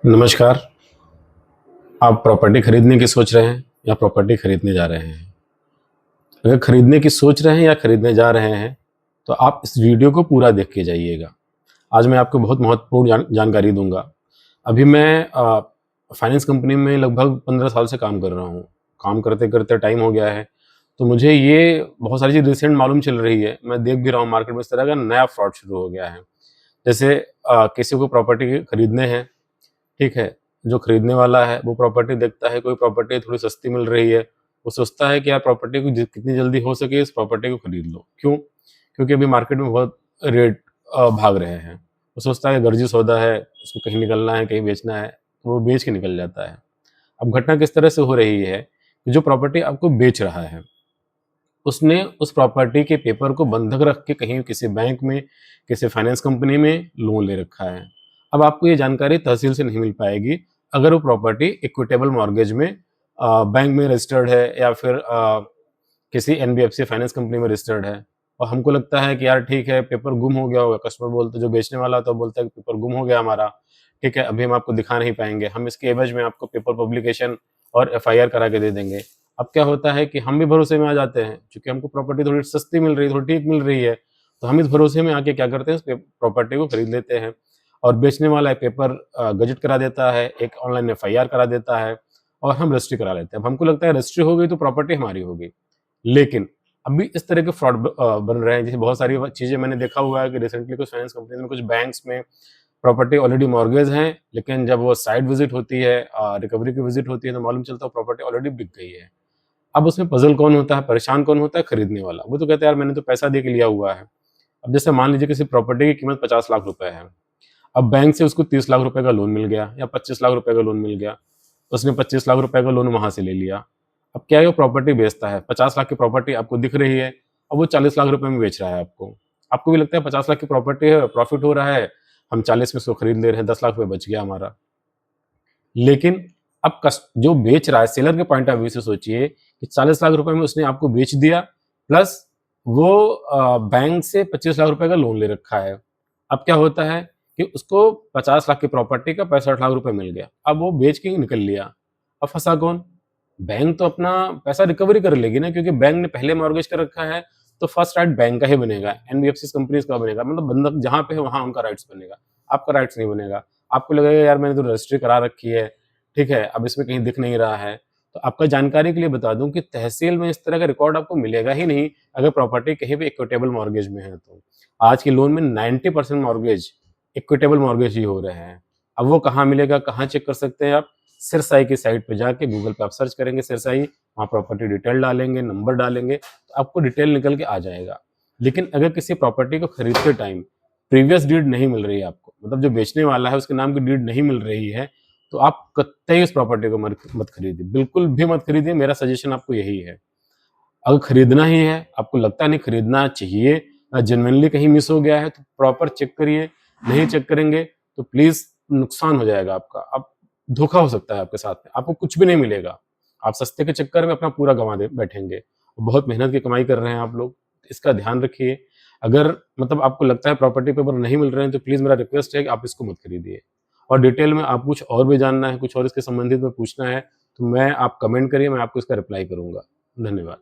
नमस्कार। आप प्रॉपर्टी खरीदने की सोच रहे हैं या प्रॉपर्टी खरीदने जा रहे हैं? अगर खरीदने की सोच रहे हैं या खरीदने जा रहे हैं, तो आप इस वीडियो को पूरा देख के जाइएगा। आज मैं आपको बहुत महत्वपूर्ण जानकारी दूँगा। अभी मैं फाइनेंस कंपनी में लगभग 15 साल से काम कर रहा हूँ। काम करते-करते टाइम हो गया है, तो मुझे ये बहुत सारी चीज़ रिसेंट मालूम चल रही है। मैं देख भी रहा हूँ मार्केट में इस तरह का नया फ्रॉड शुरू हो गया है। जैसे किसी को प्रॉपर्टी खरीदने हैं, ठीक है? जो खरीदने वाला है वो प्रॉपर्टी देखता है, कोई प्रॉपर्टी थोड़ी सस्ती मिल रही है, वो सोचता है कि यार प्रॉपर्टी को जि कितनी जल्दी हो सके इस प्रॉपर्टी को खरीद लो। क्यों? क्योंकि अभी मार्केट में बहुत रेट भाग रहे हैं। वो सोचता है गर्जी सौदा है, उसको कहीं निकलना है, कहीं बेचना है, तो वो बेच के निकल जाता है। अब घटना किस तरह से हो रही है कि जो प्रॉपर्टी आपको बेच रहा है, उसने उस प्रॉपर्टी के पेपर को बंधक रख के कहीं किसी बैंक में, किसी फाइनेंस कंपनी में लोन ले रखा है। अब आपको ये जानकारी तहसील से नहीं मिल पाएगी अगर वो प्रॉपर्टी इक्विटेबल मॉर्गेज में बैंक में रजिस्टर्ड है या फिर किसी एनबीएफसी फाइनेंस कंपनी में रजिस्टर्ड है। और हमको लगता है कि यार ठीक है, पेपर गुम हो गया होगा। कस्टमर बोलते, जो बेचने वाला होता है, बोलता है कि पेपर गुम हो गया हमारा, ठीक है, अभी हम आपको दिखा नहीं पाएंगे, हम इसके एवज में आपको पेपर पब्लिकेशन और एफआईआर करा के दे देंगे। अब क्या होता है कि हम भी भरोसे में आ जाते हैं, क्योंकि हमको प्रॉपर्टी थोड़ी सस्ती मिल रही है, थोड़ी ठीक मिल रही है, तो हम इस भरोसे में आके क्या करते हैं, उस प्रॉपर्टी को खरीद लेते हैं। और बेचने वाला है पेपर गजट करा देता है, एक ऑनलाइन एफआईआर करा देता है और हम रजिस्ट्री करा लेते हैं। अब हमको लगता है रजिस्ट्री हो गई तो प्रॉपर्टी हमारी होगी। लेकिन अभी इस तरह के फ्रॉड बन रहे हैं। जैसे बहुत सारी चीज़ें मैंने देखा हुआ है कि रिसेंटली कुछ फाइनेंस कंपनी में, कुछ बैंक्स में प्रॉपर्टी ऑलरेडी मॉर्गेज हैं, लेकिन जब वो साइट विजिट होती है, रिकवरी की विजिट होती है, तो मालूम चलता है प्रॉपर्टी ऑलरेडी बिक गई है। अब उसमें पज़ल कौन होता है, परेशान कौन होता है? खरीदने वाला। वो तो कहता है यार मैंने तो पैसा दे के लिया हुआ है। अब जैसे मान लीजिए किसी प्रॉपर्टी की कीमत 50 लाख रुपए है। अब बैंक से उसको 30 लाख रुपए का लोन मिल गया या 25 लाख रुपए का लोन मिल गया। उसने 25 लाख रुपए का लोन वहाँ से ले लिया। अब क्या है, वो प्रॉपर्टी बेचता है। 50 लाख की प्रॉपर्टी आपको दिख रही है, अब वो 40 लाख रुपए में बेच रहा है आपको। आपको भी लगता है 50 लाख की प्रॉपर्टी है, प्रॉफिट हो रहा है, हम 40 में इसको खरीद ले रहे हैं, 10 लाख रुपए बच गया हमारा। लेकिन अब जो बेच रहा है, सेलर के पॉइंट ऑफ व्यू से सोचिए कि 40 लाख रुपए में उसने आपको बेच दिया, प्लस वो बैंक से 25 लाख रुपए का लोन ले रखा है। अब क्या होता है कि उसको 50 लाख की प्रॉपर्टी का 65 लाख रुपए मिल गया। अब वो बेच के निकल लिया। अब फंसा कौन? बैंक तो अपना पैसा रिकवरी कर लेगी ना, क्योंकि बैंक ने पहले मॉर्गेज कर रखा है, तो फर्स्ट राइट बैंक का ही बनेगा, एनबीएफसी कंपनीज का बनेगा। मतलब बंधक जहाँ पे है वहाँ उनका राइट्स बनेगा, आपका राइट्स नहीं बनेगा। आपको लगेगा यार मैंने तो रजिस्ट्री करा रखी है, ठीक है, अब इसमें कहीं दिख नहीं रहा है। तो आपका जानकारी के लिए बता दूं कि तहसील में इस तरह का रिकॉर्ड आपको मिलेगा ही नहीं अगर प्रॉपर्टी कहीं भी इक्विटेबल मॉर्गेज में है। तो आज के लोन में 90% मॉर्गेज इक्विटेबल मॉर्गेज ही हो रहे हैं। अब वो कहाँ मिलेगा, कहाँ चेक कर सकते हैं आप? सिरसाई की साइट पे जाके गूगल पे आप सर्च करेंगे सिरसाई, वहाँ प्रॉपर्टी डिटेल डालेंगे, नंबर डालेंगे, तो आपको डिटेल निकल के आ जाएगा। लेकिन अगर किसी प्रॉपर्टी को खरीदते टाइम प्रीवियस डीड नहीं मिल रही है आपको, मतलब जो बेचने वाला है उसके नाम की डीड नहीं मिल रही है, तो आप कतई उस प्रॉपर्टी को मत खरीदिए, बिल्कुल भी मत खरीदिए। मेरा सजेशन आपको यही है। अगर खरीदना ही है, आपको लगता नहीं खरीदना चाहिए, जेन्युइनली कहीं मिस हो गया है, तो प्रॉपर चेक करिए। नहीं चेक करेंगे तो प्लीज़ नुकसान हो जाएगा आपका। आप धोखा हो सकता है आपके साथ में, आपको कुछ भी नहीं मिलेगा। आप सस्ते के चक्कर में अपना पूरा गँवा दे बैठेंगे। बहुत मेहनत की कमाई कर रहे हैं आप लोग, इसका ध्यान रखिए। अगर मतलब आपको लगता है प्रॉपर्टी पेपर नहीं मिल रहे हैं, तो प्लीज़ मेरा रिक्वेस्ट है कि आप इसको मत खरीदिए। और डिटेल में आप कुछ और भी जानना है, कुछ और इसके संबंधित में पूछना है, तो आप कमेंट करिए, मैं आपको इसका रिप्लाई करूँगा। धन्यवाद।